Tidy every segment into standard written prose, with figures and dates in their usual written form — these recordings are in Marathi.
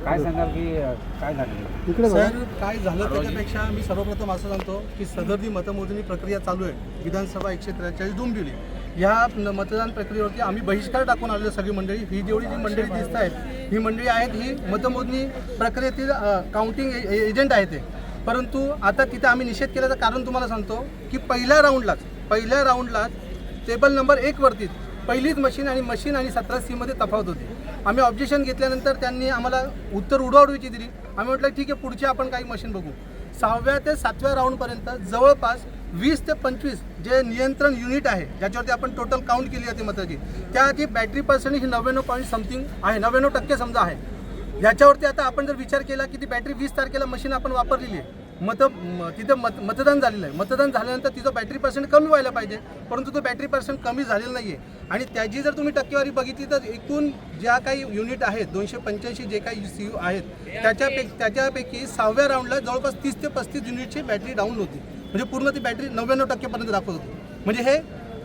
काय सांगाल की काय झालं इकडे सर काय झालं त्याच्यापेक्षा मी सर्वप्रथम असं सांगतो की सदर मतमोजणी प्रक्रिया चालू आहे विधानसभा 143 डोंबिवली ह्या मतदान प्रक्रियेवरती आम्ही बहिष्कार टाकून आलेलो सगळी मंडळी ही जेवढी जी मंडळी दिसत आहेत ही मंडळी आहेत ही मतमोजणी प्रक्रियेतील काउंटिंग एजंट आहेत ते परंतु आता तिथे आम्ही निषेध केल्याचं कारण तुम्हाला सांगतो की पहिल्या राऊंडलाच टेबल नंबर 1 वरती पहिलीच मशीन आणि 17C मध्ये तफावत होती आम्ही ऑब्जेक्शन घेतल्यानंतर त्यांनी आम्हाला उत्तर उडवाउडवीची दिली आम्ही म्हटलं ठीक आहे पुढची आपण काही मशीन बघू 6व्या ते 7व्या राऊंडपर्यंत जवळपास 20 ते 25 जे नियंत्रण युनिट आहे ज्याच्यावरती आपण टोटल काउंट केली जाते मताची त्याची बॅटरी पर्सेंटेज ही 99 पॉईंट समथिंग आहे 99% समजा आहे याच्यावरती आता आपण जर विचार केला की ती बॅटरी 20 तारखेला मशीन आपण वापरलेली आहे तिथं मतदान झालेलं आहे मतदान झाल्यानंतर तिचं बॅटरी पर्सेंट कमी व्हायला पाहिजे परंतु तो बॅटरी पर्सेंट कमी झालेलं नाही आहे आणि त्याची जर तुम्ही टक्केवारी बघितली तर एकूण ज्या काही युनिट आहेत 285 जे काही CU आहेत त्याच्यापैकी 6व्या राऊंडला जवळपास 30 ते 35 युनिटची बॅटरी डाऊन होती म्हणजे पूर्ण ती बॅटरी 99% दाखवत होती म्हणजे हे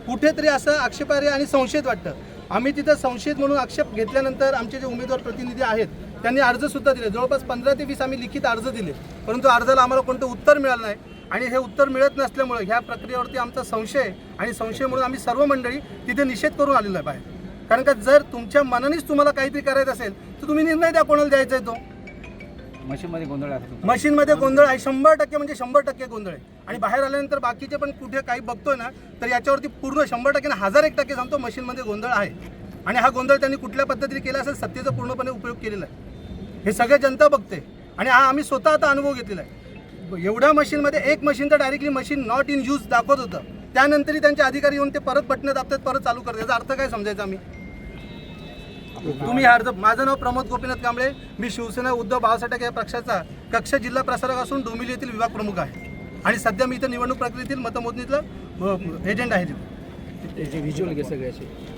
कुठेतरी असं आक्षेपार्ह आणि संशयित वाटतं आम्ही तिथं संशयित म्हणून आक्षेप घेतल्यानंतर आमचे जे उमेदवार प्रतिनिधी आहेत त्यांनी अर्जसुद्धा दिले जवळपास 15 ते 20 आम्ही लिखित अर्ज दिले परंतु अर्जाला आम्हाला कोणतं उत्तर मिळालं नाही आणि हे उत्तर मिळत नसल्यामुळे ह्या प्रक्रियेवरती आमचा संशय आणि संशय म्हणून आम्ही सर्व मंडळी तिथे निषेध करून आलेलो आहे बाहेर कारण का जर तुमच्या मनानेच तुम्हाला काहीतरी करायचं असेल तर तुम्ही निर्णय द्या कोणाला द्यायचा आहे तो मशीनमध्ये गोंधळ आहे मशीनमध्ये गोंधळ आहे 100% म्हणजे 100% गोंधळ आहे आणि बाहेर आल्यानंतर बाकीचे पण कुठे काही बघतोय ना तर याच्यावरती पूर्ण 100% 1001% सांगतो मशीनमध्ये गोंधळ आहे आणि हा गोंधळ त्यांनी कुठल्या पद्धतीने केला असेल सत्तेचा पूर्णपणे उपयोग केलेला आहे हे सगळे जनता बघते आणि हा आम्ही स्वतः आता अनुभव घेतलेला आहे एवढ्या मशीनमध्ये एक मशीन तर directly machine not in use दाखवत होतं त्यानंतरही त्यांचे अधिकारी येऊन ते परत बटणं दाबतात परत चालू करतात याचा अर्थ काय समजायचा आम्ही तुम्ही अर्ज माझं नाव प्रमोद गोपीनाथ कांबळे मी शिवसेना उद्धव बाळासाहेब ठाकरे या पक्षाचा कक्ष जिल्हा प्रसारक असून डोंबिवली येथील विभाग प्रमुख आहे आणि सध्या मी इथं निवडणूक प्रक्रियेतील मतमोजणीतलं एजंट आहे व्हिज्युअल सगळ्याचे